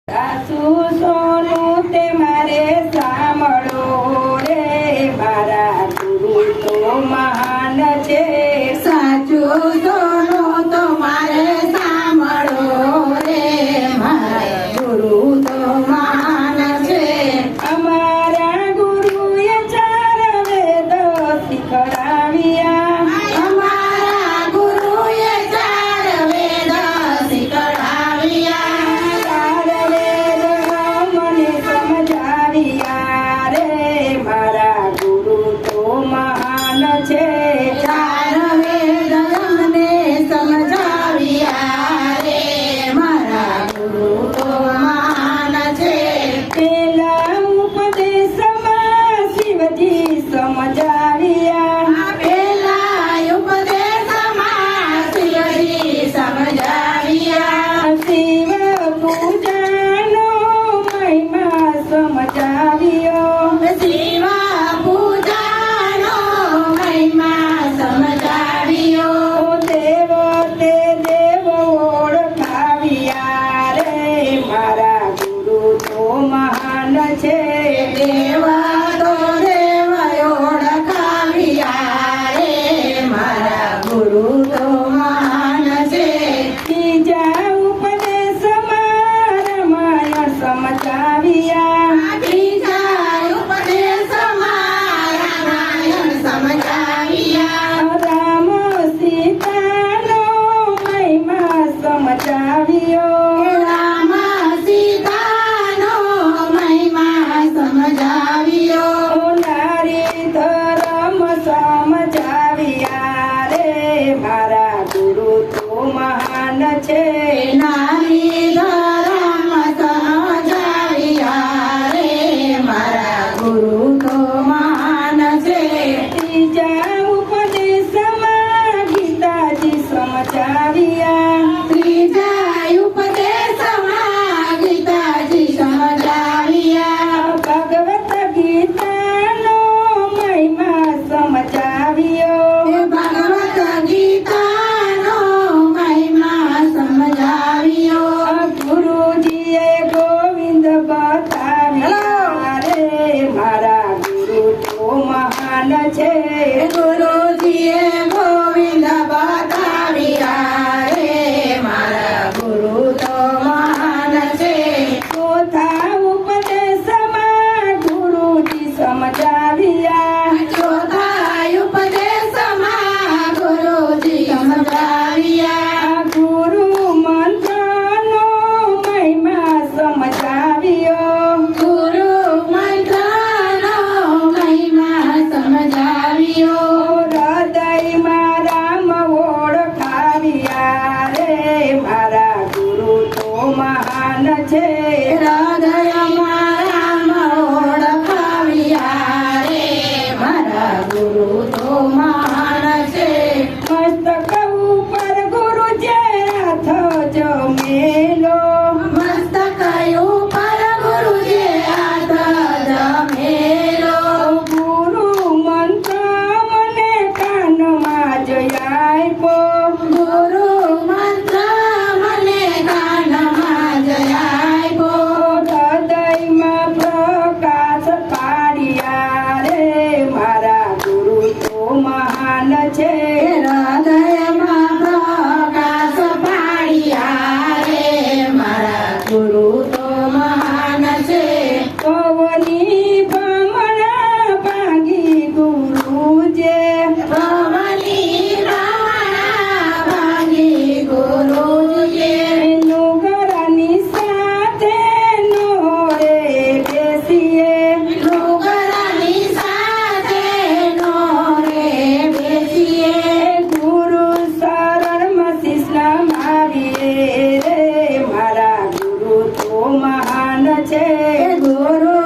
સાસુ સોનું તે મારે સાંભળો રે, મારા ગુરુ તો મહાન છે. સાચું સોનું તો મારે સાંભળો રે, મારા ગુરુ તો મહાન છે. અમારા ગુરુએ 4 વેદ શીખડાવ્યા. અમારા ગુરુએ 4 વેદ શીખડાવ્યા. 4 વેદ મને સમજાવ્યા રે, મારા ગુરુ તો મહાન છે. 4 વેદ મને સમજાવ્યા રે, મારા ગુરુ તો મહાન છે. પેલા ઉપદેશમાં શિવજી સમજાવ્યા. પેલા ઉપદેશમાં શિવજી સમજાવ્યા. શિવ પૂજાનો મહિમા સમજાવ્યો. શિવ પૂજાનો મહિમા સમજાવ્યો. દેવો તે દેવો ઓળખાવ્યા રે, મારા ગુરુ તો મહાન છે. દેવા તો દેવ ઓળખાવ્યા રે, મારા ગુરુ તો મહાન છે. ત્રીજા ઉપદેશમાં રામાયણ સમજાવ્યા. બીજા ઉપદેશમાં રામાયણ સમજાવ્યા. રામ સીતાનો મહિમા સમજાવ્યો. રામ સીતાનો મહિમા સમજાવ્યો. નારી ધર્મ સમજાવ્યા રે, મારા ગુરુ તો મહાન છે. નારી ધર્મ સમજાવ્યા રે, મારા ગુરુ તો મહાન છે. ત્રીજા ઉપદેશમાં ગીતાજી સમજાવ્યા. ત્રીજા ઉપદેશમાં ગીતાજી સમજાવ્યા. ભગવત ગીતાનો મહિમા સમજાવ્યો. ભગવત ગીતાનો મહિમા સમજાવ્યો. ગુરુજીએ ગોવિંદ બતાવ્યા રે, મારા ગુરુ તો મહાન છે. ગુરુજીએ ગોવિંદ બતાવ્યા રે, મારા ગુરુ તો મહાન છે. ચોથા ઉપદેશમાં ગુરુજી સમજાવ્યા. ચોથા ઉપદેશમાં ગુરુજી સમજાવ્યા. ગુરુ મંત્રનો મહિમા સમજાવ્યો. ગુરુ મંત્રનો મહિમા સમજાવ્યો. હૃદયમાં રામ ઓળખાવ્યા રે, મારા ગુરુ તો મહાન છે. હૃદયમાં રામ ઓળખાવ્યા રે, મારા ગુરુ તો મહાન છે. મસ્તક ઉપર ગુરુ જે હાથ જમેલો. મસ્તક ઉપર ગુરુજી હાથ જમેલો. ગુરુ મંત્ર મને કાનમાં જ આપ્યો. ગુરુ મંત્ર મને કાનમાં જ આપ્યો. હૃદયમાં પ્રકાશ પાડ્યા રે, મારા ગુરુ તો મહાન છે. હૃદયમાં પ્રકાશ પાડ્યા રે, મારા ગુરુ તો મહાન છે. પવની ભમણા ભાંગી ગુરુજે. પવની ભ્રમણા ભાંગી ગુરુજીએ. નુગરની સાથે નો રે બેસીએ. નુગરની સાથે નો રે બેસીએ. ગુરુ શરણમાં શીશ નમાવીએ રે, મારા ગુરુ તો મહાન છે. ગુરુ